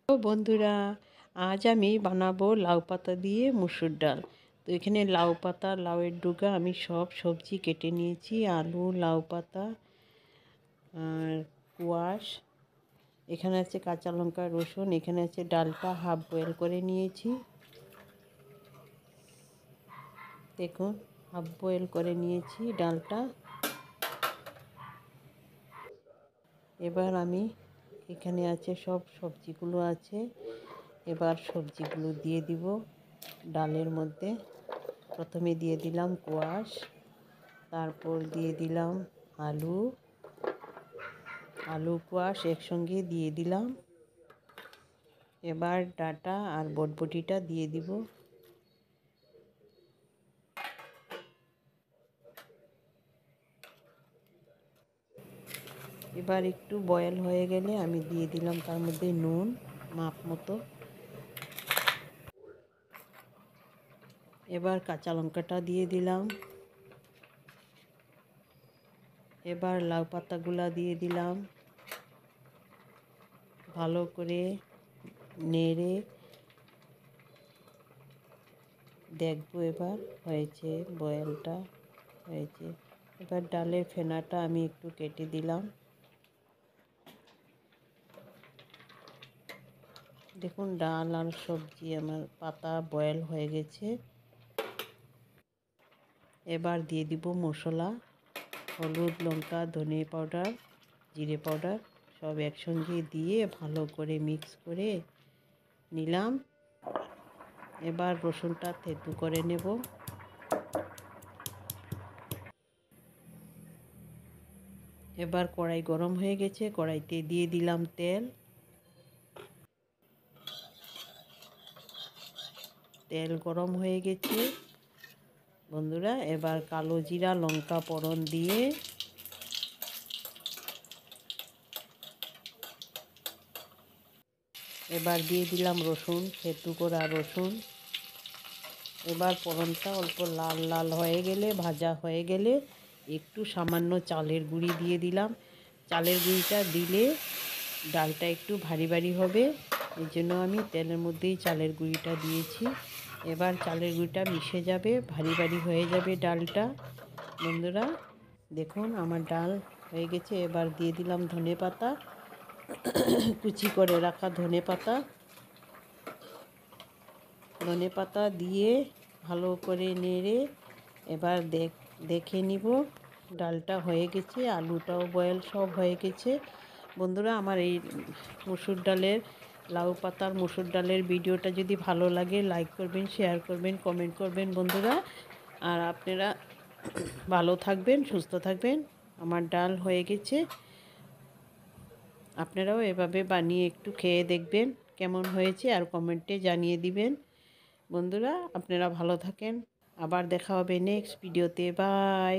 তো বন্ধুরা, আজ আমি বানাবো লাউ পাতা দিয়ে মুসুর ডাল। তো এখানে লাউ পাতা, লাউয়ের ডুগা আমি সব সবজি কেটে নিয়েছি। আলু, লাউ পাতা আর কোয়াশ, এখানে আছে কাঁচা লঙ্কা, রসুন, এখানে আছে ডালটা হাফ বয়েল করে নিয়েছি। দেখুন, হাফ বয়েল করে নিয়েছি ডালটা। এবার আমি এখানে আছে সব সবজিগুলো আছে, এবার সবজিগুলো দিয়ে দিব ডালের মধ্যে। প্রথমে দিয়ে দিলাম কোয়াশ, তারপর দিয়ে দিলাম আলু কোয়াশ একসঙ্গে দিয়ে দিলাম। এবার ডাঁটা আর বটবটিটা দিয়ে দিব। এবার একটু বয়েল হয়ে গেলে আমি দিয়ে দিলাম তার মধ্যে নুন মাপ মতো। এবার কাঁচা লঙ্কাটা দিয়ে দিলাম। এবার লাউ পাতাগুলা দিয়ে দিলাম। ভালো করে নেড়ে দেখবো এবার হয়েছে, বয়েলটা হয়েছে। এবার ডালের ফেনাটা আমি একটু কেটে দিলাম। দেখুন, ডাল আর সবজি আমার পাতা বয়েল হয়ে গেছে। এবার দিয়ে দিব মশলা, হলুদ, লঙ্কা, ধনে পাউডার, জিরে পাউডার সব একসঙ্গে দিয়ে ভালো করে মিক্স করে নিলাম। এবার রসুনটা থেতু করে নেব। এবার কড়াই গরম হয়ে গেছে, কড়াইতে দিয়ে দিলাম তেল। তেল গরম হয়ে গেছে বন্ধুরা। এবার কালো জিরা, লঙ্কা ফোড়ন দিয়ে এবার দিয়ে দিলাম রসুন, থেতু করা রসুন। এবার ফোড়নটা অল্প লাল লাল হয়ে গেলে, ভাজা হয়ে গেলে একটু সামান্য চালের গুঁড়ি দিয়ে দিলাম। চালের গুঁড়িটা দিলে ডালটা একটু ভারী ভারী হবে, এই জন্য আমি তেলের মধ্যেই চালের গুঁড়িটা দিয়েছি। এবার চালের গুঁড়িটা মিশে যাবে, ভারী ভারী হয়ে যাবে ডালটা। বন্ধুরা দেখুন, আমার ডাল হয়ে গেছে। এবার দিয়ে দিলাম ধনে পাতা, কুচি করে রাখা ধনে পাতা দিয়ে ভালো করে নেড়ে এবার দেখে নিব ডালটা হয়ে গেছে। আলুটাও বয়েল সব হয়ে গেছে। বন্ধুরা, আমার এই মসুর ডালের, লাউ পাতার মসুর ডালের ভিডিওটা যদি ভালো লাগে লাইক করবেন, শেয়ার করবেন, কমেন্ট করবেন বন্ধুরা। আর আপনারা ভালো থাকবেন, সুস্থ থাকবেন। আমার ডাল হয়ে গেছে। আপনারাও এভাবে বানিয়ে একটু খেয়ে দেখবেন কেমন হয়েছে, আর কমেন্টে জানিয়ে দিবেন। বন্ধুরা, আপনারা ভালো থাকেন। আবার দেখা হবে নেক্সট ভিডিওতে। বাই।